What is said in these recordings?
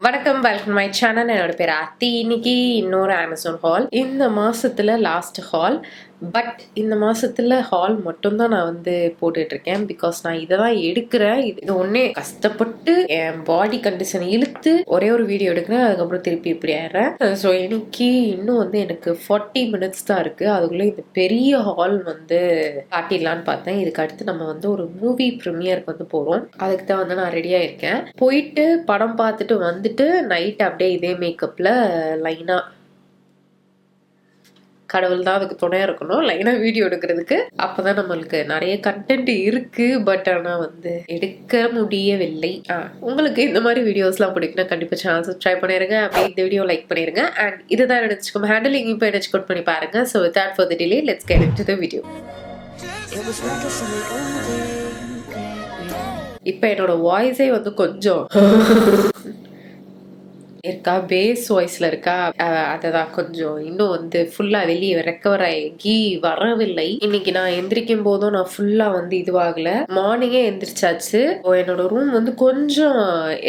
வணக்கம், welcome my channel. என்னோட பேர் ஆர்த்தி. இன்னைக்கு இன்னொரு அமேசான் ஹால். இந்த மாசத்துல லாஸ்ட் ஹால். பட் இந்த மாசத்துல ஹால் மட்டும்தான் நான் வந்து போட்டுட்டு இருக்கேன். பிகாஸ் நான் இதெல்லாம் எடுக்கிறேன். இது ஒன்னே கஷ்டப்பட்டு என் பாடி கண்டிஷன் இழுத்து ஒரே ஒரு வீடியோ எடுக்கிறேன். அதுக்கப்புறம் திருப்பி இப்படி ஆயிடுறேன். ஸோ இன்னைக்கு இன்னும் வந்து எனக்கு 40 minutes தான் இருக்கு. அதுக்குள்ள இந்த பெரிய ஹால் வந்து காட்டிடலான்னு பார்த்தேன். இதுக்கு அடுத்து நம்ம வந்து ஒரு மூவி ப்ரீமியருக்கு வந்து போறோம். அதுக்கு தான் வந்து நான் ரெடியா இருக்கேன். போயிட்டு படம் பார்த்துட்டு வந்துட்டு நைட் அப்படியே இதே மேக்கப்ல லைனா, கடவுள் தான் அதுக்கு துணையா இருக்கணும், லைனா வீடியோ எடுக்கிறதுக்கு. அப்பதான் நம்மளுக்கு நிறைய கண்டென்ட் இருக்கு. பட் ஆனா வந்து எடுக்க முடியவில்லை. உங்களுக்கு இந்த மாதிரி வீடியோஸ்லாம் பிடிக்குன்னா கண்டிப்பா சேனல் சப்ஸ்கிரைப் பண்ணிருங்க. அப்படியே இந்த வீடியோ லைக் பண்ணிருங்க. அண்ட் இதுதான் நினைச்சுக்கோங்க ஹேண்டில் இங்கே போய் செக் பண்ணி பாருங்க. So without further delay let's get into the video. இப்போ என்னோட வாய்ஸே வந்து கொஞ்சம் இருக்கா, பேஸ் வாய்ஸ்ல இருக்கா. அததான் கொஞ்சம் இன்னும் வந்து ஃபுல்லா வெளியே ரெக்கவர் ஆகி வரவில்லை. இன்னைக்கு நான் எந்திரிக்கும் போதும் நான் ஃபுல்லா வந்து இதுவாகல. மார்னிங்கே எந்திரிச்சாச்சு. என்னோட ரூம் வந்து கொஞ்சம்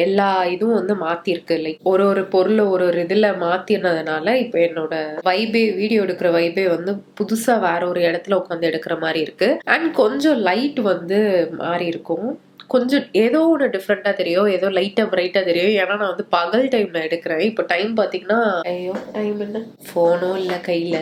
எல்லா இதுவும் வந்து மாத்திருக்கு. லைக் ஒரு ஒரு பொருளை ஒரு ஒரு இதுல மாத்தினதுனால இப்ப என்னோட வைபே, வீடியோ எடுக்கிற வைபே வந்து புதுசா வேற ஒரு இடத்துல உட்காந்து எடுக்கிற மாதிரி இருக்கு. அண்ட் கொஞ்சம் லைட் வந்து மாறி இருக்கும். கொஞ்சம் ஏதோ ஒன்று டிஃப்ரெண்டா தெரியும், ஏதோ லைட்டா பிரைட்டா தெரியும். ஏன்னா நான் வந்து பகல் டைம்ல எடுக்கிறேன். இப்போ டைம் பாத்தீங்கன்னா, ஐயோ டைம் என்ன, போனும் இல்ல கையில.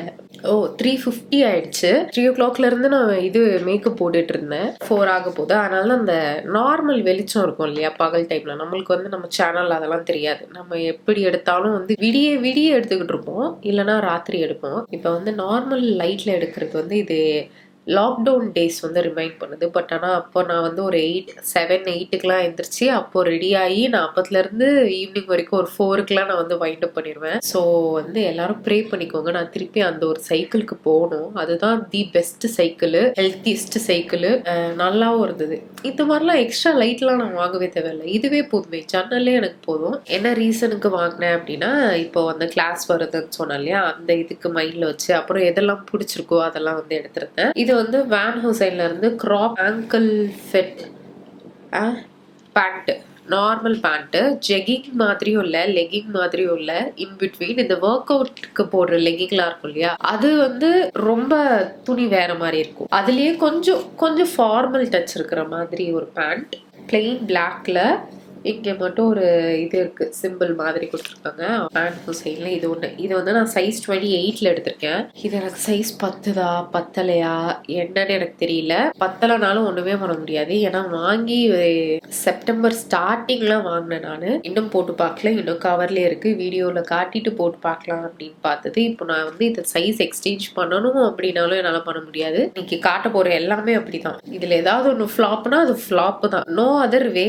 3:50 ஆயிடுச்சு. 3 o'clockல இருந்து நான் இது மேக்கப் போட்டுட்டு இருந்தேன். 4 ஆக போகுது. அதனால அந்த நார்மல் வெளிச்சம் இருக்கும் இல்லையா பகல் டைம்ல, நம்மளுக்கு வந்து நம்ம சேனல் அதெல்லாம் தெரியாது. நம்ம எப்படி எடுத்தாலும் வந்து விடிய விடிய எடுத்துக்கிட்டு இருப்போம், இல்லைன்னா ராத்திரி எடுப்போம். இப்போ வந்து நார்மல் லைட்ல எடுக்கிறது வந்து இது லாக்டவுன் டேஸ் வந்து ரிமைண்ட் பண்ணுது. பட் ஆனால் அப்போ நான் வந்து ஒரு 7-8க்குலாம் எழுந்திரிச்சு அப்போ ரெடி ஆகி நான் அப்பத்துலேருந்து ஈவினிங் வரைக்கும் ஒரு 4க்குலாம் நான் வந்து வைண்ட் அப் பண்ணிடுவேன். ஸோ வந்து எல்லாரும் ப்ரே பண்ணிக்கோங்க. நான் திருப்பி அந்த ஒரு சைக்கிளுக்கு போகணும். அதுதான் the best cycle, healthiest cycle. நல்லாவும் இருந்தது. இந்த மாதிரிலாம் எக்ஸ்ட்ரா லைட்லாம் நான் வாங்கவே தேவையில்லை. இதுவே போதுமே, ஜன்னலே எனக்கு போதும். என்ன ரீசனுக்கு வாங்கினேன் அப்படின்னா, இப்போ வந்து கிளாஸ் வருதுன்னு சொன்னேன் இல்லையா, அந்த இதுக்கு மைண்டில் வச்சு அப்புறம் எதெல்லாம் பிடிச்சிருக்கோ அதெல்லாம் வந்து எடுத்துருந்தேன். இது வந்து வேன் ஹுசைன்ல இருந்து crop ankle fit pant, normal pant. Jegging மாதிரியும் இல்லை, லெகிங் மாதிரியும் இல்லை, இன் பிட்வீன். இந்த ஒர்க் அவுட்க்கு போடுற லெகிங்லாம் இருக்கும் இல்லையா, அது வந்து ரொம்ப துணி வேற மாதிரி இருக்கும். அதுலயே கொஞ்சம் கொஞ்சம் ஃபார்மல் டச் இருக்கிற மாதிரி ஒரு பேண்ட், பிளெயின் பிளாக்ல. இங்க மட்டும் ஒரு இது இருக்கு, சிம்பிள் மாதிரி கொடுத்துருக்காங்க. வேன் ஹுசைன்ல இது ஒண்ணு. இது வந்து நான் சைஸ் 28ல எடுத்திருக்கேன். இது எனக்கு சைஸ் பத்துதா பத்தலையா என்னன்னு எனக்கு தெரியல. பத்தலைனாலும் ஒண்ணுமே பண்ண முடியாது. ஏன்னா வாங்கி செப்டம்பர் ஸ்டார்டிங்ல வாங்கினேன் நானு. இன்னும் போட்டு பார்க்கல, இன்னும் கவர்லயே இருக்கு. வீடியோல காட்டிட்டு போட்டு பார்க்கலாம் அப்படின்னு பார்த்தது. இப்போ நான் வந்து இந்த சைஸ் எக்ஸ்சேஞ்ச் பண்ணணும் அப்படின்னாலும் என்னால பண்ண முடியாது. இன்னைக்கு காட்ட போற எல்லாமே அப்படிதான். இதுல ஏதாவது ஒண்ணு ஃபிளாப்னா அது ஃபிளாப் தான், நோ அதர் வே.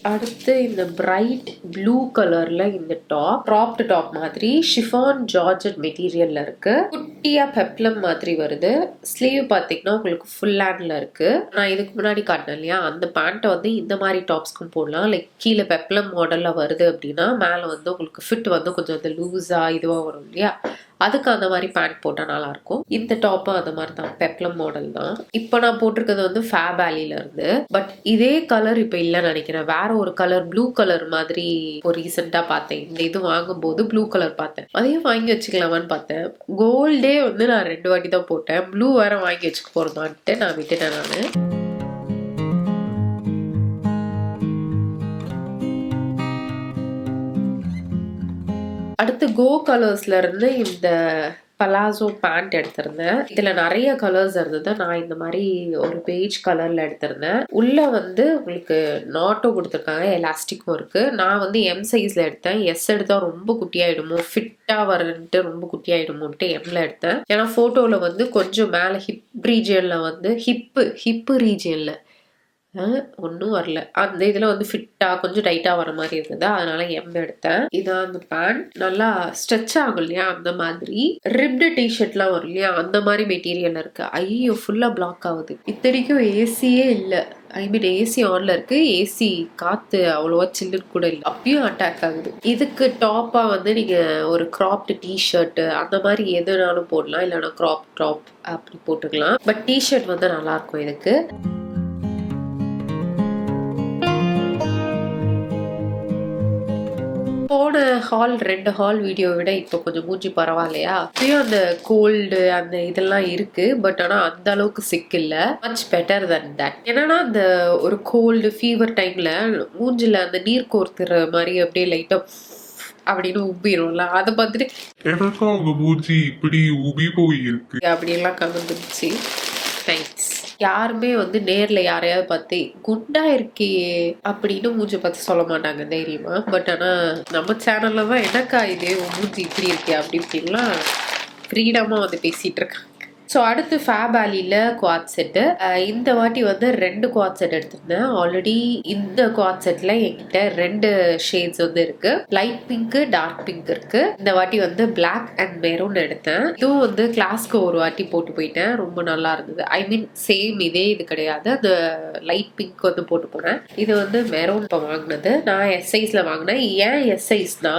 அடுத்து இந்த பிரைட் ப்ளூ கலர்ல இந்த டாப், கிராப்டு டாப் மாதிரி ஷிஃபான் ஜார்ஜெட் மெட்டீரியல்ல இருக்கு. குட்டியா பெப்ளம் மாதிரி வருது. ஸ்லீவ் பாத்தீங்கன்னா உங்களுக்கு ஃபுல் ஹேண்ட்ல இருக்கு. நான் இதுக்கு முன்னாடி காட்டினேன் இல்லையா, அந்த பேண்ட்டை வந்து இந்த மாதிரி டாப்ஸ்க்கும் போடலாம். லைக் கீழே பெப்ளம் மாடல்ல வருது அப்படின்னா மேல வந்து உங்களுக்கு ஃபிட் வந்து கொஞ்சம் அந்த லூஸா இதுவா வரும் இல்லையா, அதுக்கு அந்த மாதிரி பேண்ட் போட்டால் நல்லா இருக்கும். இந்த டாப்பும் அந்த மாதிரி தான், பெப்ளம் மாடல் தான். இப்போ நான் போட்டிருக்கிறது வந்து ஃபேப் வேலில இருந்து. பட் இதே கலர் இப்போ இல்லைன்னு நினைக்கிறேன். வேற ஒரு கலர், ப்ளூ கலர் மாதிரி ஒரு ரீசெண்டா பார்த்தேன். இந்த இது வாங்கும் போது ப்ளூ கலர் பார்த்தேன், அதையும் வாங்கி வச்சுக்கலாமான்னு பார்த்தேன். கோல்டே வந்து நான் 2 வாட்டி தான் போட்டேன். ப்ளூ வேற வாங்கி வச்சுக்க போறதான்ட்டு நான் விட்டுட்டேன் நானு. அடுத்து கோ கலர்ஸ்ல இருந்து இந்த பலாசோ பேண்ட் எடுத்திருந்தேன். இதுல நிறைய கலர்ஸ் இருந்தது. நான் இந்த மாதிரி ஒரு பேஜ் கலர்ல எடுத்திருந்தேன். உள்ள வந்து உங்களுக்கு நாட்டும் கொடுத்துருக்காங்க, எலாஸ்டிக்கும் இருக்கு. நான் வந்து எம் சைஸ்ல எடுத்தேன். எஸ் எடுத்தா ரொம்ப குட்டியாயிடுமோ, ஃபிட்டா வரன்ட்டு ரொம்ப குட்டியாயிடுமோன்ட்டு எம்ல எடுத்தேன். ஏன்னா போட்டோல வந்து கொஞ்சம் மேல ஹிப் ரீஜியன்ல வந்து ஹிப்பு ரீஜியன்ல ஒன்றும் வரல. அந்த இதில் வந்து ஃபிட்டாக கொஞ்சம் டைட்டாக வர மாதிரி இருந்தது, அதனால எம் எடுத்தேன். இதான் அந்த பேண்ட். நல்லா ஸ்ட்ரெச் ஆகும் இல்லையா, அந்த மாதிரி. ரிப்டு டிஷர்ட்லாம் வரும் இல்லையா, அந்த மாதிரி மெட்டீரியல் இருக்கு. ஐயோ ஃபுல்லாக பிளாக் ஆகுது. இத்தனைக்கும் ஏசியே இல்லை. ஐ மீன் ஏசி ஆன்ல இருக்கு, ஏசி காத்து அவ்வளோவா சில்லுன்னு கூட இல்லை, அப்பயும் அட்டாக் ஆகுது. இதுக்கு டாப்பா வந்து நீங்க ஒரு கிராப்டு டிஷர்ட் அந்த மாதிரி எதுனாலும் போடலாம், இல்லைன்னா கிராப் டாப் அப்படி போட்டுக்கலாம். பட் டிஷர்ட் வந்து நல்லா இருக்கும் இதுக்கு. போன ஹால் 2 ஹால் வீடியோ விட இப்போ கொஞ்சம் மூஞ்சி பரவாயில்லையா. இப்பயும் அந்த கோல்டு அந்த இதெல்லாம் இருக்கு, பட் ஆனா அந்த அளவுக்கு சிக் இல்ல. Much better than that. என்னன்னா அந்த ஒரு கோல்டு ஃபீவர் டைம்ல மூஞ்சில அந்த நீர் கோர்த்துற மாதிரி அப்படியே லைட்டா அப்படின்னு உப்பிடும்ல, அதை பார்த்துட்டு எனக்கும் அவங்க மூஞ்சி இப்படி உபி போய் இருக்கு அப்படியெல்லாம் கலந்துருச்சு. தேங்க்ஸ். யாருமே வந்து நேர்ல யாரையாவது பார்த்து குண்டா இருக்கே அப்படின்னு மூஞ்சி பார்த்து சொல்ல மாட்டாங்க தைரியமா. பட் ஆனா நம்ம சேனல்ல தான் எனக்கா இது மூஞ்சி இப்படி இருக்கே அப்படி இப்படின்லாம் ஃப்ரீடமா வந்து பேசிட்டு இருக்காங்க. ஸோ அடுத்து ஃபேப் வேலியில் குவாட் செட்டு. இந்த வாட்டி வந்து 2 குவாட் செட் எடுத்திருந்தேன். ஆல்ரெடி இந்த குவாட் செட்டில் என்கிட்ட 2 ஷேட்ஸ் வந்து இருக்கு. லைட் பிங்க், டார்க் பிங்க் இருக்கு. இந்த வாட்டி வந்து பிளாக் அண்ட் மெரூன் எடுத்தேன். இதுவும் வந்து கிளாஸ்க்கு ஒரு வாட்டி போட்டு போயிட்டேன், ரொம்ப நல்லா இருந்தது. ஐ மீன் சேம் இதே இது கிடையாது, அந்த லைட் பிங்க் வந்து போட்டு போனேன். இது வந்து மெரூன் இப்போ வாங்கினது. நான் எஸ்ஐஸ்ல வாங்கினேன். ஏன் எஸ்ஐஸ்னா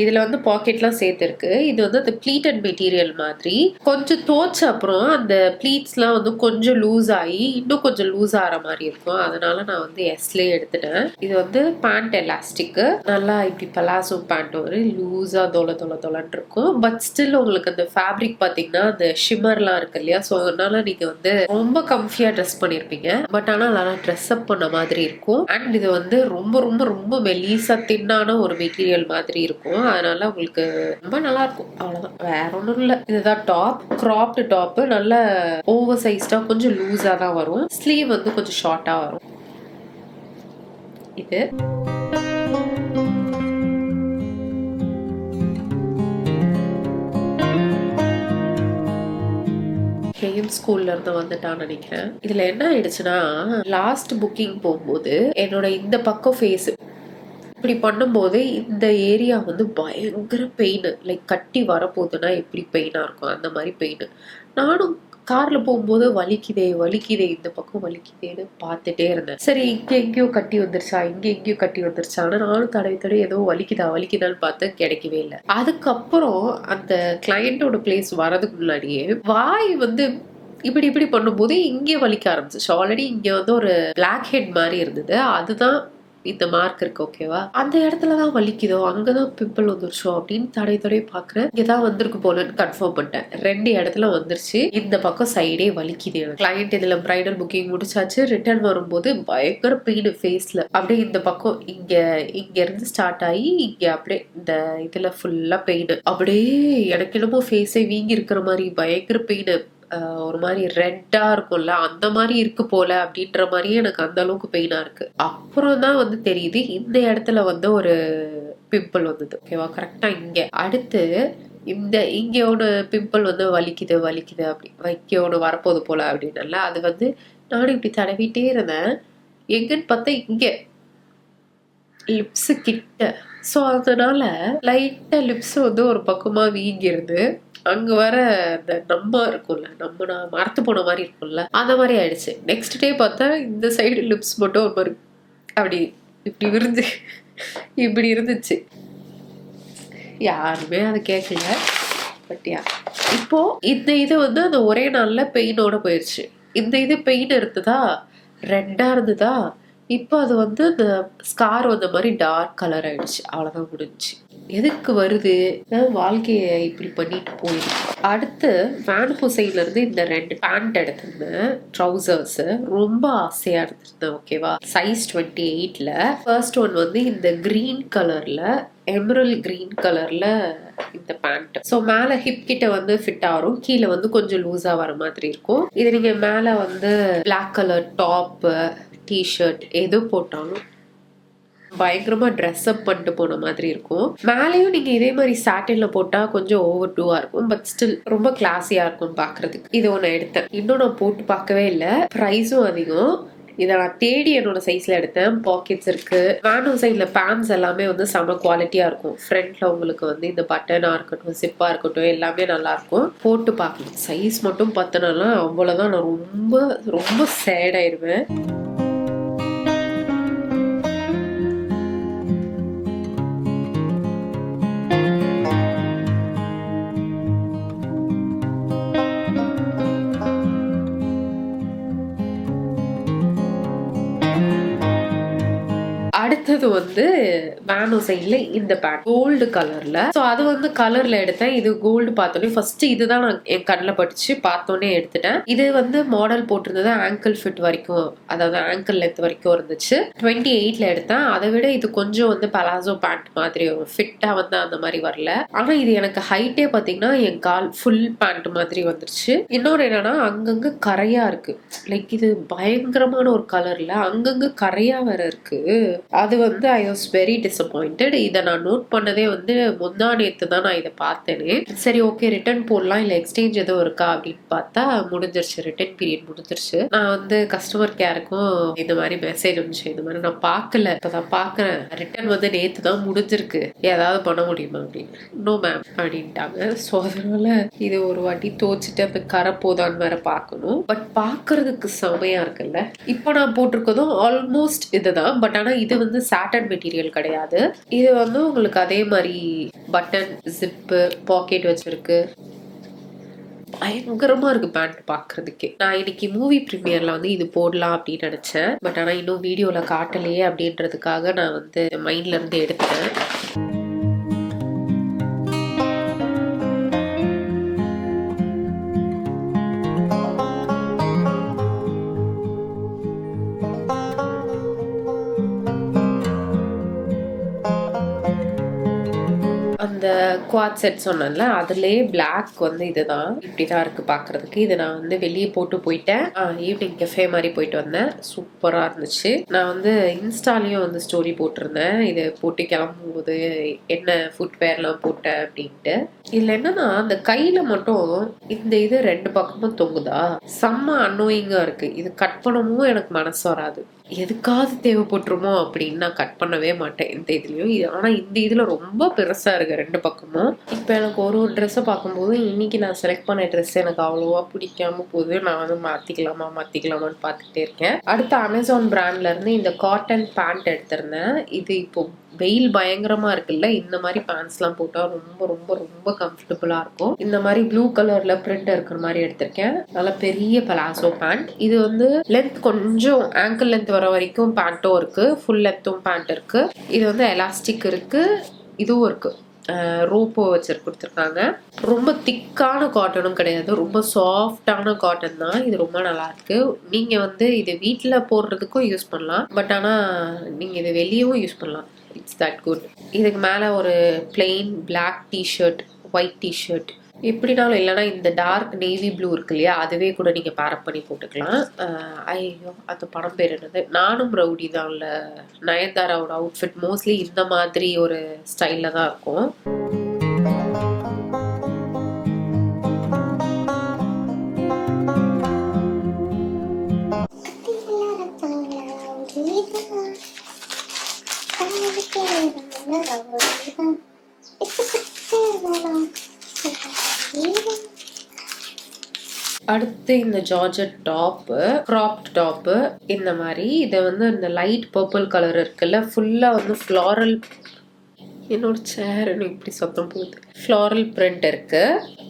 இதுல வந்து பாக்கெட்லாம் சேர்த்து இருக்கு. இது வந்து அந்த ப்ளீட்டட் மெட்டீரியல் மாதிரி. கொஞ்சம் தோச்ச அப்புறம் அந்த ப்ளீட்ஸ்லாம் வந்து கொஞ்சம் லூஸ் ஆகி இன்னும் கொஞ்சம் லூஸ் ஆகிற மாதிரி இருக்கும். அதனால நான் வந்து எஸ்லேயே எடுத்துட்டேன். இது வந்து பேண்ட் எலாஸ்டிக்கு, நல்லா இப்படி பலாசோ பேண்ட் ஒரு லூஸா தொலன்னு இருக்கும். பட் ஸ்டில் உங்களுக்கு அந்த ஃபேப்ரிக் பார்த்தீங்கன்னா அந்த ஷிம்மர்லாம் இருக்கு இல்லையா, ஸோ அதனால நீங்க வந்து ரொம்ப கம்ஃபியா ட்ரெஸ் பண்ணியிருப்பீங்க. பட் ஆனால் நல்லா ட்ரெஸ் அப் பண்ண மாதிரி இருக்கும். அண்ட் இது வந்து ரொம்ப ரொம்ப ரொம்ப மெலீஸா தின்னான ஒரு மெட்டீரியல் மாதிரி இருக்கும். அதனால உங்களுக்கு ரொம்ப நல்லா இருக்கும். அவ்வளவுதான், வேற ஒன்றும் இல்லை. இதுதான் டாப். கிராப்டு டாப், நல்ல ஓவர் சைஸ்டா கொஞ்சம் லூஸா தான் வரும். ஸ்லீவ் வந்து கொஞ்சம் ஷார்ட்டா வரும். இது கேஎம் ஸ்கூல்ல இருந்து வந்துட்டான்னு நினைக்கிறேன். இதுல என்ன ஆயிடுச்சுன்னா, லாஸ்ட் புக்கிங் போகும்போது என்னோட இந்த பக்கம் ஃபேஸ் இப்படி பண்ணும்போது இந்த ஏரியா வந்து பயங்கர பெயின். லைக் கட்டி வரப்போகுதுன்னா எப்படி பெயினா இருக்கும் அந்த மாதிரி பெயின். நானும் கார்ல போகும்போது வலிக்குதே இந்த பக்கம் வலிக்குதேன்னு பார்த்துட்டே இருந்தேன். சரி இங்க எங்கேயோ கட்டி வந்துருச்சா, இங்க எங்கேயோ கட்டி வந்துருச்சான்னு நானும் தடவை ஏதோ வலிக்குதான்னு பார்த்து கிடைக்கவே இல்லை. அதுக்கப்புறம் அந்த கிளையண்டோட பிளேஸ் வரதுக்கு முன்னாடியே வாய் வந்து இப்படி பண்ணும்போது இங்கே வலிக்க ஆரம்பிச்சிச்சு. ஆல்ரெடி இங்க வந்து ஒரு பிளாக் ஹெட் மாதிரி இருந்தது, அதுதான் இந்த மார்க் இருக்கு ஓகேவா, அந்த இடத்துலதான் வலிக்குதோ, அங்கதான் பிம்பிள் வந்துருச்சோ அப்படின்னு தடவை பாக்குறேன். இங்கதான் வந்திருக்கு போலன்னு கன்ஃபார்ம் பண்ணிட்டேன். 2 இடத்துல வந்துருச்சு. இந்த பக்கம் சைடே வலிக்குது. கிளையண்ட் இதுல பிரைடல் புக்கிங் முடிச்சாச்சு. ரிட்டர்ன் வரும்போது பயங்கர பெயின் ஃபேஸ்ல. அப்படியே இந்த பக்கம் இங்க இருந்து ஸ்டார்ட் ஆகி இங்க அப்படியே இந்த இதுல ஃபுல்லா பெயின். அப்படியே எனக்கு என்னமோ ஃபேஸே வீங்கி இருக்கிற மாதிரி பயங்கர பெயின். ஒரு மாதிரி ரெட்டா இருக்கும்ல, அந்த மாதிரி இருக்கு போல அப்படின்ற மாதிரியே எனக்கு அந்த அளவுக்கு பெயினா இருக்கு. அப்புறம் தான் வந்து தெரியுது இந்த இடத்துல வந்து ஒரு பிம்பிள் வந்தது ஓகேவா, கரெக்டா இங்க. அடுத்து இங்க ஒரு பிம்பிள் வந்து வலிக்குது அப்படி வைக்க ஒன்று வரப்போது போல அப்படின்னால அது வந்து நானும் இப்படி தடவிட்டே இருந்தேன். எங்கன்னு பார்த்தா இங்க லிப்ஸ் கிட்ட. ஸோ அதனால லைட்டா லிப்ஸ் வந்து ஒரு பக்கமா வீங்கிருது. அங்க வர அந்த நம்ம இருக்கும்ல, நம்ம நான் மறத்து போன மாதிரி இருக்கும்ல, அந்த மாதிரி ஆயிடுச்சு. நெக்ஸ்ட் டே பார்த்தா இந்த சைடு லிப்ஸ் மட்டும் ஒரு மாதிரி அப்படி இப்படி இருந்துச்சு. யாருமே அதை கேட்கல. பட் இப்போ இந்த இது வந்து அந்த ஒரே நாள்ல பெயினோட போயிடுச்சு. இந்த இது பெயின் இருந்ததா, ரெட்டா இருந்ததா, இப்போ அது வந்து அந்த ஸ்கார் வந்த மாதிரி டார்க் கலர் ஆயிடுச்சு. அவ்வளவுதான் முடிஞ்சுச்சு. எதுக்கு வருது வாழ்க்கைய இப்படி பண்ணிட்டு போயிருக்கு. அடுத்து வேன் ஹுசைன்ல இருந்து இந்த 2 பேண்ட் எடுத்திருந்தேன், ட்ரௌசர்ஸ். ரொம்ப ஆசையா எடுத்திருந்தேன் ஓகேவா, சைஸ் 28ல. ஃபர்ஸ்ட் ஒன் வந்து இந்த கிரீன் கலர்ல, எமரல் கிரீன் கலர்ல இந்த பேண்ட். ஸோ மேல ஹிப் கிட்ட வந்து ஃபிட் ஆகும், கீழே வந்து கொஞ்சம் லூஸா வர மாதிரி இருக்கும். இது நீங்க மேல வந்து பிளாக் கலர் டாப் டிஷர்ட் எது போட்டாலும் பயங்கரமா ட்ரெஸ் அப் பண்ணிட்டு போன மாதிரி இருக்கும். மேலேயும் நீங்க இதே மாதிரி சாட்டின்ல போட்டா கொஞ்சம் ஓவர் டூவா இருக்கும், பட் ஸ்டில் ரொம்ப கிளாஸியா இருக்கும் பாக்குறதுக்கு. இது ஒண்ணு எடுத்தேன். இன்னும் நான் போட்டு பார்க்கவே இல்லை. ப்ரைஸும் அதிகம். இதை நான் தேடி என்னோட சைஸ்ல எடுத்தேன். பாக்கெட்ஸ் இருக்கு. வேணும் சைட்ல பேண்ட்ஸ் எல்லாமே வந்து செம குவாலிட்டியா இருக்கும். ஃப்ரண்ட்ல உங்களுக்கு வந்து இந்த பட்டனா இருக்கட்டும், சிப்பா இருக்கட்டும், எல்லாமே நல்லா இருக்கும். போட்டு பார்க்கணும். சைஸ் மட்டும் பத்தினா அவ்வளவுதான், நான் ரொம்ப ரொம்ப சேட் ஆயிடுவேன். அடுத்தது வந்து வேனோ சைட்ல இந்த பேண்ட் கோல்டு கலர்ல. ஸோ அது வந்து கலர்ல எடுத்தேன். இது கோல்டு பார்த்தோன்னே ஃபர்ஸ்ட் இதுதான் நான் என் கண்ணில் பட்டுச்சு. பார்த்தோன்னே எடுத்துட்டேன். இது வந்து மாடல் போட்டிருந்தது ஆங்கிள் ஃபிட் வரைக்கும், அதாவது ஆங்கிள் லென்த் வரைக்கும் இருந்துச்சு. 28ல எடுத்தேன். அதை விட இது கொஞ்சம் வந்து பலாசோ பேண்ட் மாதிரி ஃபிட்டா வந்து அந்த மாதிரி வரல. ஆனா இது எனக்கு ஹைட்டே பார்த்தீங்கன்னா என் கால் ஃபுல் பேண்ட் மாதிரி வந்துருச்சு. இன்னொரு என்னன்னா அங்கங்க கரையா இருக்கு. லைக் இது பயங்கரமான ஒரு கலர்ல அங்கங்க கரையா வேற இருக்கு. அது வந்து ஐ வாஸ் வெரி டிசப்பாயிண்டட். இதை நான் நோட் பண்ணதே வந்து முந்தா நேத்து தான் நான் இதை பார்த்தேனே. சரி ஓகே ரிட்டர்ன் போடலாம், இல்லை எக்ஸ்சேஞ்ச் எதுவும் இருக்கா அப்படின்னு பார்த்தா முடிஞ்சிருச்சு. ரிட்டர்ன் பீரியட் முடிஞ்சிருச்சு. நான் வந்து கஸ்டமர் கேருக்கும் இந்த மாதிரி மெசேஜ் அனுப்பிச்சு, இந்த மாதிரி நான் பார்க்கல, இப்பதான் பார்க்கறேன், ரிட்டர்ன் வந்து நேத்து தான் முடிஞ்சிருக்கு, ஏதாவது பண்ண முடியுமா அப்படின்னு. நோ மேம் அப்படின்ட்டாங்க. ஸோ அதனால இது ஒரு வாட்டி தோச்சிட்டு அந்த கரை போதான்னு வேற பார்க்கணும். பட் பார்க்கறதுக்கு செமையா இருக்குல்ல. இப்போ நான் போட்டிருக்கதும் ஆல்மோஸ்ட் இதுதான். பட் ஆனா இது வந்து சாட்டன் மெட்டீரியல் கிடையாது. இது வந்து உங்களுக்கு அதே மாதிரி பட்டன், ஜிப்பு, பாக்கெட் வச்சிருக்கு. பயங்கரமா இருக்கு பேண்ட் பாக்குறதுக்கே. நான் இன்னைக்கு மூவி ப்ரீமியர்ல வந்து இது போடலாம் அப்படின்னு நினைச்சேன். பட் ஆனா இன்னும் வீடியோல காட்டலையே அப்படின்றதுக்காக நான் வந்து மைண்ட்ல இருந்து எடுத்தேன். அந்த குவாட் செட் சொன்னேன்ல, அதுலயே பிளாக் வந்து இதுதான், இப்படிதான் இருக்கு பாக்குறதுக்கு. இதை நான் வந்து வெளியே போட்டு போயிட்டேன். ஈவினிங் கெஃபே மாதிரி போயிட்டு வந்தேன். சூப்பரா இருந்துச்சு. நான் வந்து இன்ஸ்டாலையும் வந்து ஸ்டோரி போட்டிருந்தேன், இதை போட்டு கிளம்பும் போது என்ன ஃபுட்வேர்லாம் போட்டேன் அப்படின்ட்டு. இதுல என்னன்னா அந்த கையில மட்டும் இந்த இது ரெண்டு பக்கமும் தொங்குதா, செம்ம அன்னோயிங்கா இருக்கு. இது கட் பண்ணவும் எனக்கு மனசு வராது. எதுக்காவது தேவைப்பட்டுருமோ அப்படின்னு நான் கட் பண்ணவே மாட்டேன் இந்த இதுலயும். ஆனா இந்த இதுல ரொம்ப பெருசா இருக்கு ரெண்டு பக்கமும். இப்ப எனக்கு ஒரு ஒரு ட்ரெஸ்ஸை பார்க்கும்போது இன்னைக்கு நான் செலக்ட் பண்ண ட்ரெஸ் எனக்கு அவ்வளோவா பிடிக்காம போகுது. நான் வந்து மாத்திக்கலாமான்னு பார்த்துக்கிட்டே இருக்கேன். அடுத்த அமேசான் பிராண்ட்ல இருந்து இந்த காட்டன் பேண்ட் எடுத்திருந்தேன். இது இப்போ வெயில் பயங்கரமா இருக்குல்ல, இந்த மாதிரி பேண்ட்ஸ் எல்லாம் போட்டா ரொம்ப ரொம்ப ரொம்ப கம்ஃபர்டபுளா இருக்கும். இந்த மாதிரி ப்ளூ கலர்ல பிரிண்ட் இருக்கிற மாதிரி எடுத்திருக்கேன். நல்ல பெரிய பலாசோ பேண்ட். இது வந்து லென்த் கொஞ்சம் ஆங்கிள் லென்த் வர வரைக்கும் பேண்ட்டும் இருக்கு, ஃபுல் லென்த்தும் பேண்ட் இருக்கு. இது வந்து எலாஸ்டிக் இருக்கு, இதுவும் இருக்கு, ரோப்போ வச்சு கொடுத்துருக்காங்க. ரொம்ப திக்கான காட்டனும் கிடையாது, ரொம்ப சாஃப்டான காட்டன் தான். இது ரொம்ப நல்லா இருக்கு. நீங்க வந்து இது வீட்டுல போடுறதுக்கும் யூஸ் பண்ணலாம். பட் ஆனா நீங்க இது வெளியவும் யூஸ் பண்ணலாம். It's that good. இதுக்கு மேல ஒரு plain black T-shirt, white T-shirt எப்படினாலும், இல்லைன்னா இந்த டார்க் நேவி ப்ளூ இருக்கு இல்லையா, அதுவே கூட நீங்க பேரப் பண்ணி போட்டுக்கலாம். ஐயோ அந்த படம் பேர் என்னது, நானும் ரவுடி தான், இல்ல நயன்தாராவோட அவுட்ஃபிட் மோஸ்ட்லி இந்த மாதிரி ஒரு ஸ்டைல்ல தான் இருக்கும். அடுத்து இந்த ஜார்ஜெட் டாப்பு, கிராப்ட் டாப்பு இந்த மாதிரி. இதை வந்து இந்த லைட் பர்பிள் கலர் இருக்குல்ல, ஃபுல்லா வந்து ஃப்ளாரல், என்னோட சேர் இப்படி சத்தம் போகுது, ஃப்ளாரல் பிரிண்ட் இருக்கு.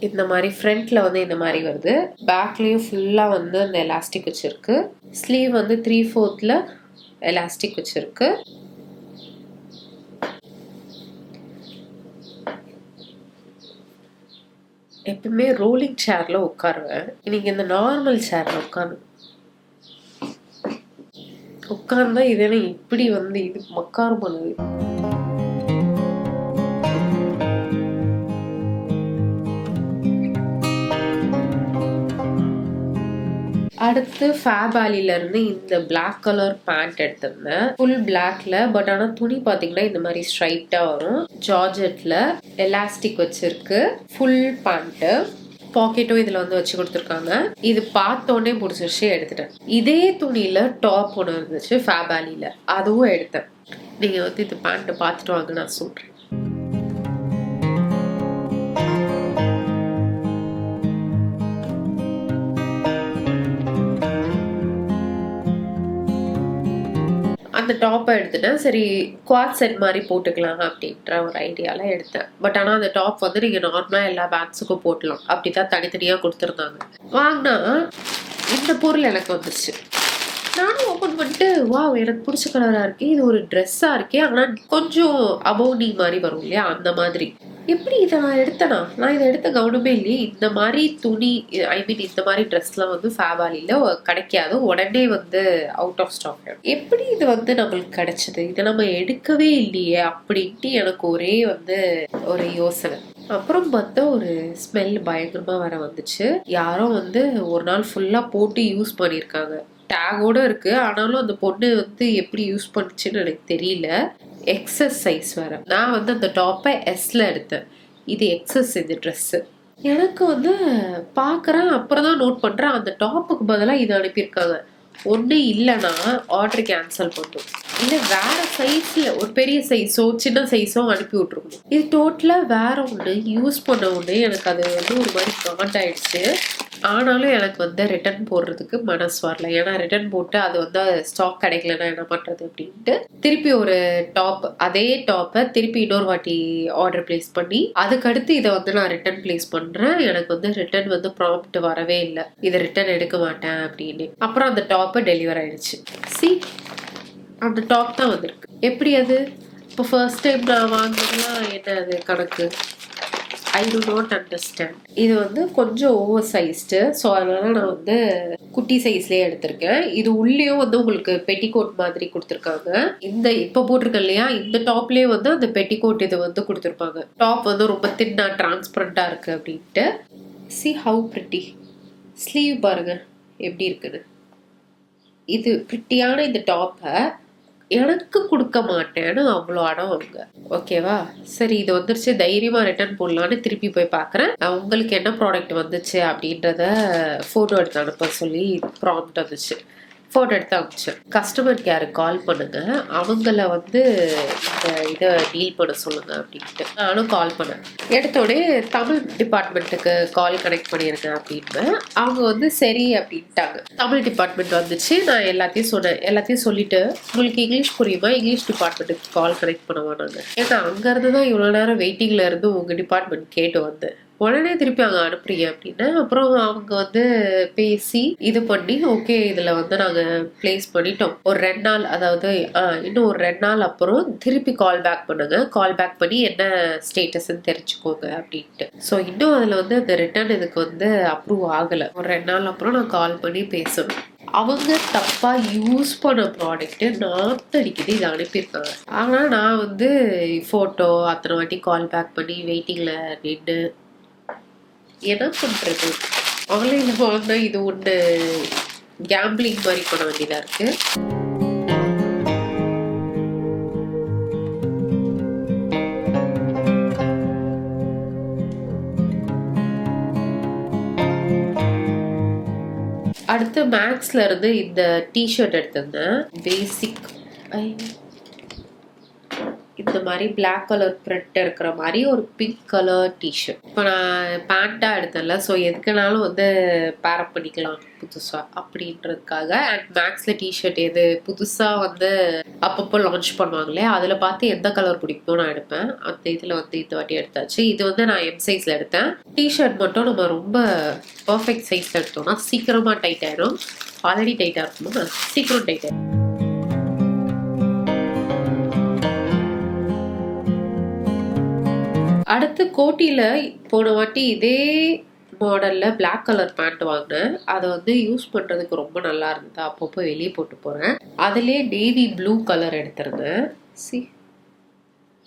இந்த மாதிரி ஃப்ரண்ட்ல வந்து இந்த மாதிரி வருது. பேக்லயும் ஃபுல்லா வந்து அந்த எலாஸ்டிக் வச்சிருக்கு. ஸ்லீவ் வந்து 3/4 எலாஸ்டிக் வச்சிருக்கு. எப்பவுமே ரோலிங் சேர்ல உட்காருவேன். இன்னைக்கு இந்த நார்மல் சேர்ல உட்கார்ந்தா இது இப்படி வந்து இது மக்காரம் பண்ணுது. அடுத்து ஃபேபாலில இருந்து இந்த பிளாக் கலர் பேண்ட் எடுத்திருந்தேன், ஃபுல் பிளாக்ல. பட் ஆனா துணி பாத்தீங்கன்னா இந்த மாதிரி ஸ்ட்ரைட்டா வரும். ஜார்ஜெட்ல எலாஸ்டிக் வச்சிருக்கு. ஃபுல் பேண்ட் பாக்கெட்டும் இதுல வந்து வச்சு கொடுத்துருக்காங்க. இது பார்த்தோன்னே பிடிச்சிருச்சு, எடுத்துட்டேன். இதே துணியில டாப் ஒன்று இருந்துச்சு ஃபேபாலில, அதுவும் எடுத்தேன். நீங்க வந்து இந்த பேண்ட் பார்த்துட்டு வாங்க, நான் சொல்றேன். அந்த டாப்பை எடுத்துட்டேன். சரி குவாட் செட் மாதிரி போட்டுக்கலாம் அப்படின்ற ஒரு ஐடியால எடுத்தேன். பட் ஆனால் அந்த டாப் வந்து நீங்க நார்மலா எல்லா பேக்ஸுக்கும் போட்டலாம், அப்படிதான் தனித்தனியா கொடுத்துருந்தாங்க. வாங்கினா இந்த பொருள் எனக்கு வந்துச்சு. நானும் ஓப்பன் பண்ணிட்டு வாவ் எனக்கு பிடிச்ச கலரா இருக்கு, இது ஒரு ட்ரெஸ்ஸா இருக்கே, ஆனா கொஞ்சம் அபோவ் நீ மாதிரி வரும் இல்லையா, அந்த மாதிரி. எப்படி இதை நான் எடுத்தேனா? நான் இதை எடுத்த கவனமே இல்லையே. இந்த மாதிரி துணி, ஐ மீன் இந்த மாதிரி ட்ரெஸ்லாம் வந்து ஃபேபாலில கிடைக்காது, உடனே வந்து அவுட் ஆஃப் ஸ்டாக். எப்படி இது வந்து நம்மளுக்கு கிடைச்சது? இதை நம்ம எடுக்கவே இல்லையே அப்படின்ட்டு எனக்கு ஒரே வந்து ஒரு யோசனை. அப்புறம் பார்த்தா ஒரு ஸ்மெல் பயங்கரமா வர வந்துச்சு. யாரோ வந்து ஒரு நாள் ஃபுல்லா போட்டு யூஸ் பண்ணியிருக்காங்க. டேகோட இருக்கு, ஆனாலும் அந்த பொண்ணு வந்து எப்படி யூஸ் பண்ணுச்சுன்னு எனக்கு தெரியல. எக்ஸஸ் சைஸ் வேற. நான் வந்து அந்த டாப்பை எஸ்ல எடுத்தேன், இது எக்ஸஸ் இந்த ட்ரெஸ். எனக்கு வந்து பாக்குறேன், அப்புறம் தான் நோட் பண்றேன் அந்த டாப்புக்கு பதிலாக இது அனுப்பியிருக்காங்க. ஒண்ணு இல்லைன்னா ஆர்டர் கேன்சல் பண்ணும், இல்ல வேற சைஸ்ல ஒரு பெரிய சைஸோ சின்ன சைஸோ அனுப்பி விட்டுருக்கணும். இது டோட்டலா வேற ஒண்ணு, யூஸ் பண்ண ஒண்ணு. எனக்கு அது வந்து ஒரு மாதிரி காண்ட் ஆயிடுச்சு. ஆனாலும் எனக்கு வந்து ரிட்டர்ன் போடுறதுக்கு மனசு வரல. ஏன்னா ரிட்டர்ன் போட்டு அது வந்து ஸ்டாக் கிடைக்கலன்னா என்ன பண்றது அப்படின்ட்டு திருப்பி ஒரு டாப், அதே டாப்பை திருப்பி இன்னொரு வாட்டி ஆர்டர் பிளேஸ் பண்ணி அதுக்கடுத்து இதை வந்து நான் ரிட்டர்ன் பிளேஸ் பண்றேன். எனக்கு வந்து ரிட்டர்ன் வந்து ப்ராம்ப்ட் வரவே இல்லை, இதை ரிட்டர்ன் எடுக்க மாட்டேன் அப்படின்னு. அப்புறம் அந்த டாப்பை டெலிவர் ஆயிடுச்சு. அந்த டாப் தான் வந்திருக்கு. எப்படி அது? இப்போ ஃபர்ஸ்ட் டைம் நான் வாங்கினதுலாம் என்ன அது கணக்கு? ஐ டு நாட் அண்டர்ஸ்டாண்ட். இது வந்து கொஞ்சம் ஓவர் சைஸ்டு, ஸோ அதனால நான் வந்து குட்டி சைஸ்லேயே எடுத்திருக்கேன். இது உள்ளேயும் வந்து உங்களுக்கு பெட்டிகோட் மாதிரி கொடுத்துருக்காங்க. இந்த இப்போ போட்டிருக்கேன் இல்லையா, இந்த டாப்லேயே வந்து அந்த பெட்டிகோட் இது வந்து கொடுத்துருப்பாங்க. டாப் வந்து ரொம்ப தின்னா டிரான்ஸ்பரண்டா இருக்கு அப்படின்ட்டு. See how pretty. ஸ்லீவ் பாருங்க எப்படி இருக்குன்னு. இது பிரிட்டியான இந்த டாப்பை எனக்கு கொடுக்க மாட்டேன்னு அவ்வளோ அடம் அவங்க. ஓகேவா, சரி இது வந்துருச்சு, தைரியமா ரிட்டர்ன் போடலான்னு திருப்பி போய் பார்க்குறேன். உங்களுக்கு என்ன ப்ராடக்ட் வந்துச்சு அப்படின்றத ஃபோட்டோ எடுத்து அனுப்ப சொல்லி ப்ராம்ப்ட் வந்துச்சு. ஃபோட்டோ எடுத்து அனுப்பிச்சேன். கஸ்டமர் கேருக்கு கால் பண்ணுங்க, அவங்கள வந்து இந்த இதை டீல் பண்ண சொல்லுங்க அப்படின்ட்டு. நானும் கால் பண்ணேன். எடுத்தோடனே தமிழ் டிபார்ட்மெண்ட்டுக்கு கால் கனெக்ட் பண்ணியிருக்கேன் அப்படின்னு அவங்க வந்து சரி அப்படின்ட்டாங்க. தமிழ் டிபார்ட்மெண்ட் வந்துச்சு. நான் எல்லாத்தையும் சொன்னேன். எல்லாத்தையும் சொல்லிட்டு உங்களுக்கு இங்கிலீஷ் புரியுமா, இங்கிலீஷ் டிபார்ட்மெண்ட்டுக்கு கால் கனெக்ட் பண்ணுவா நாங்கள். ஏன்னா அங்கேருந்து தான் இவ்வளோ நேரம் வெயிட்டிங்கில் இருந்து உங்கள் டிபார்ட்மெண்ட் கேட்டு வந்தேன். உடனே திருப்பி அங்கே அனுப்புறீங்க அப்படின்னு. அப்புறம் அவங்க வந்து பேசி இது பண்ணி ஓகே இதில் வந்து நாங்கள் பிளேஸ் பண்ணிட்டோம். ஒரு 2 நாள், அதாவது இன்னும் ஒரு 2 நாள் அப்புறம் திருப்பி கால் பேக் பண்ணுங்க, கால் பேக் பண்ணி என்ன ஸ்டேட்டஸ்ன்னு தெரிஞ்சுக்கோங்க அப்படின்ட்டு. ஸோ இன்னும் அதில் வந்து அந்த ரிட்டர்ன் இதுக்கு வந்து அப்ரூவ் ஆகலை. ஒரு 2 நாள் அப்புறம் நான் கால் பண்ணி பேசணும். அவங்க தப்பா யூஸ் பண்ண ப்ராடக்ட் நாத்தடிக்குது, இதை அனுப்பியிருக்காங்க. ஆனால் நான் வந்து ஃபோட்டோ அத்தனை வாட்டி கால் பேக் பண்ணி வெயிட்டிங்கில் நின்று என்ன பண்றது? ஆன்லைன்ல வாங்கினா இது ஒன்று கேம்பிளிங் மாதிரி பண்ண வேண்டியதா இருக்கு. அடுத்து மேக்ஸ்ல இருந்து இந்த டிஷர்ட் எடுத்திருந்தேன். பேசிக் இந்த மாதிரி பிளாக் கலர் பிரிண்ட் இருக்கிற மாதிரி ஒரு பிங்க் கலர் டிஷர்ட். இப்போ நான் பேண்டா எடுத்தேன்ல, ஸோ எதுக்குனாலும் வந்து பேரப் பண்ணிக்கலாம் புதுசா அப்படின்றதுக்காக. அண்ட் மேக்ஸ்ல டிஷர்ட் எது புதுசா வந்து அப்பப்போ லான்ச் பண்ணுவாங்களே, அதில் பார்த்து எந்த கலர் பிடிக்குமோ நான் எடுப்பேன். அந்த இதில் வந்து இந்த வாட்டி எடுத்தாச்சு. இது வந்து நான் எம் சைஸ்ல எடுத்தேன். டிஷர்ட் மட்டும் நம்ம ரொம்ப பர்ஃபெக்ட் சைஸ்ல எடுத்தோம்னா சீக்கிரமா டைட் ஆயிடும். ஆல்ரெடி டைட்டா இருக்குமா, சீக்கிரம் டைட் ஆயிடும். அடுத்து கோட்டியில போன வாட்டி இதே மாடல்ல பிளாக் கலர் பேண்ட் வாங்கினேன். அதை வந்து யூஸ் பண்றதுக்கு ரொம்ப நல்லா இருந்தது, அப்பப்போ வெளியே போட்டு போறேன். அதுலேயே நேவி ப்ளூ கலர் எடுத்திருந்தேன்.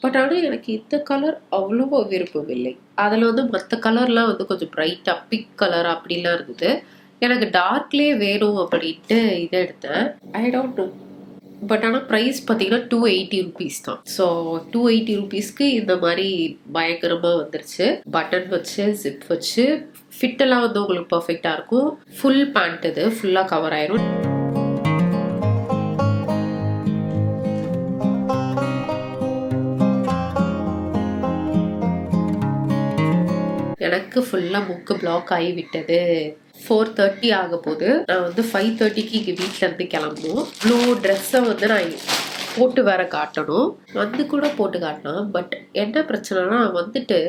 பட் ஆனால் எனக்கு இந்த கலர் அவ்வளோ விருப்பம் இல்லை. அதில் வந்து மற்ற கலர்லாம் வந்து கொஞ்சம் பிரைட்டா பிங்க் கலர் அப்படிலாம் இருந்தது. எனக்கு டார்க்லேயே வேணும் அப்படின்ட்டு இதை எடுத்தேன். ஐ டோன்ட் நோ, பட் ஆனால் ப்ரைஸ் பார்த்தீங்கன்னா 280 ருபீஸ் தான். ஸோ 280 ருபீஸ்க்கு இந்த மாதிரி பயங்கரமாக வந்துருச்சு. பட்டன் வச்சு ஜிப் வச்சு ஃபிட்டெல்லாம் வந்து உங்களுக்கு பர்ஃபெக்டாக இருக்கும். ஃபுல் பேண்ட் இது ஃபுல்லாக கவர் ஆயிரும். எனக்கு ஃபுல்லாக மூக்கு பிளாக் ஆகி விட்டது. 4:30 ஆக போது. நான் வந்து 5:30க்கு இங்கே வீட்டில் இருந்து கிளம்பணும். இவ்வளோ ட்ரெஸ்ஸை வந்து நான் போட்டு வேற காட்டணும். வந்து கூட போட்டு காட்டலாம். பட் என்ன பிரச்சனைனா வந்துட்டு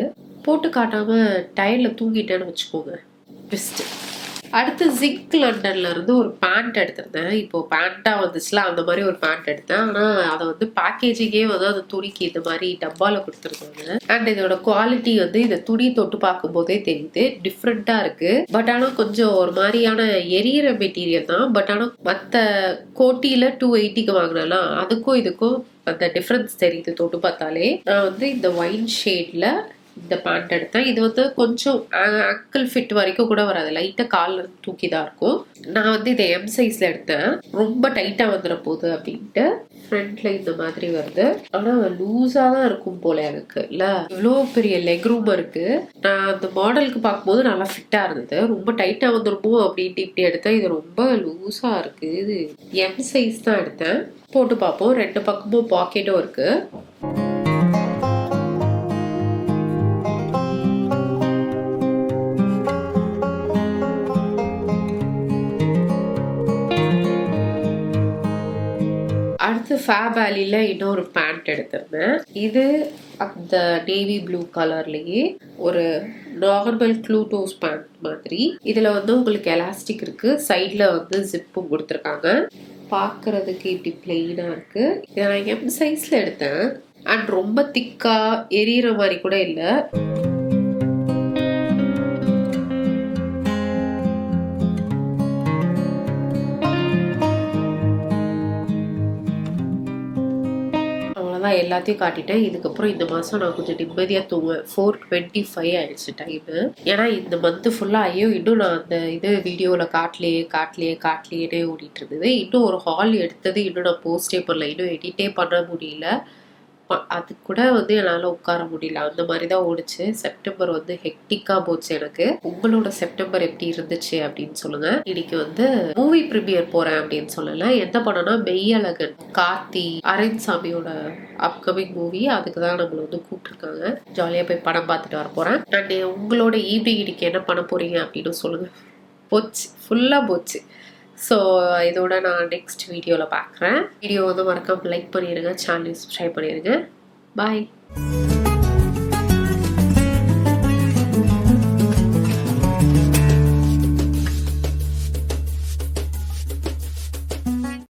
போட்டு காட்டாம டயர்ல தூங்கிட்டேன்னு வச்சுக்கோங்க, பெஸ்ட். அடுத்து ஜிக் லண்டன்ல இருந்து ஒரு பேண்ட் எடுத்திருந்தேன். இப்போ பேண்டா வந்துச்சுல, அந்த மாதிரி ஒரு பேண்ட் எடுத்தேன். ஆனா அதை வந்து பேக்கேஜிங்கே வந்து அந்த துணிக்கு இந்த மாதிரி டப்பால கொடுத்துருக்காங்க. அண்ட் இதோட குவாலிட்டி வந்து இந்த துணி தொட்டு பார்க்கும் போதே தெரியுது, டிஃப்ரெண்டா இருக்கு. பட் ஆனா கொஞ்சம் ஒரு மாதிரியான எரியிற மெட்டீரியல் தான். பட் ஆனா மற்ற கோட்டியில 280க்கு வாங்கினா அதுக்கும் இதுக்கும் அந்த டிஃப்ரென்ஸ் தெரியுது தொட்டு பார்த்தாலே. நான் வந்து இந்த ஒயின் ஷேட்ல இந்த பேண்ட் எடுத்தேன். இது வந்து கொஞ்சம் அங்கிள் ஃபிட் வரைக்கும் கூட வராது, லைட்டாக காலில் தூக்கி தான் இருக்கும். நான் வந்து இதை எம் சைஸ்ல எடுத்தேன். ரொம்ப டைட்டாக வந்துட போகுது அப்படின்ட்டு ஃப்ரண்ட்ல இந்த மாதிரி வருது. ஆனால் லூஸாக தான் இருக்கும் போல எனக்கு. இல்லை இவ்வளோ பெரிய லெக் ரூம் இருக்கு. நான் அந்த மாடலுக்கு பார்க்கும்போது நல்லா ஃபிட்டாக இருந்தது. ரொம்ப டைட்டாக வந்துருமோ அப்படின்ட்டு இப்படி எடுத்தேன். இது ரொம்ப லூஸாக இருக்கு. இது எம் சைஸ் தான் எடுத்தேன். போட்டு பார்ப்போம். 2 பக்கமும் பாக்கெட்டும் இருக்கு. அடுத்து ஃபேப் வேலியில இன்னொரு பேண்ட் எடுத்திருந்தேன். இது அந்த நேவி ப்ளூ கலர்லயே ஒரு நார்மல் க்ளூட்டோஸ் பேண்ட் மாதிரி. இதுல வந்து உங்களுக்கு எலாஸ்டிக் இருக்கு, சைட்ல வந்து ஜிப்பும் கொடுத்துருக்காங்க. பார்க்கறதுக்கு இப்படி பிளெயினா இருக்கு. இதை நான் எம் சைஸ்ல எடுத்தேன். அண்ட் ரொம்ப திக்கா எரியிற மாதிரி கூட இல்லை. எல்லாத்தையும் காட்டிட்டேன். இதுக்கப்புறம் இந்த மாதம் நான் கொஞ்சம் நிம்மதியாக தூங்குவேன். 4:25 ஆயிடுச்சு டைமு. ஏன்னா இந்த மந்த்து ஃபுல்லாக ஐயோ இன்னும் நான் அந்த இது வீடியோவில் காட்டலையே ஓடிட்டு இருந்தது. இன்னும் ஒரு ஹால் எடுத்தது இன்னும் நான் போஸ்டே பண்ணல, இன்னும் எடிட்டே பண்ண முடியல. அது கூட வந்து என்னால் உட்கார முடியல, அந்த மாதிரி தான் ஓடிச்சு. செப்டம்பர் வந்து ஹெக்டிக்காக போச்சு எனக்கு. உங்களோட செப்டம்பர் எப்படி இருந்துச்சு அப்படின்னு சொல்லுங்க. இன்னைக்கு வந்து மூவி ப்ரீமியர் போறேன் அப்படின்னு சொல்லல. எந்த படம்னா மெய்யழகன், கார்த்தி, அரவிந்த் சாமியோட அப்கமிங் மூவி. அதுக்கு தான் நம்மளை வந்து கூப்பிட்டுருக்காங்க. ஜாலியாக போய் படம் பார்த்துட்டு வர போறேன். அண்ட் உங்களோட ஈவினிங் இன்னைக்கு என்ன பண்ண போறீங்க அப்படின்னு சொல்லுங்க. போச்சு, ஃபுல்லாக போச்சு. ஸோ இதோட நான் நெக்ஸ்ட் வீடியோவில் பார்க்குறேன். வீடியோ வந்து மறக்காம லைக் பண்ணிடுங்க, சேனலை சப்ஸ்கிரைப் பண்ணிடுங்க. பாய்.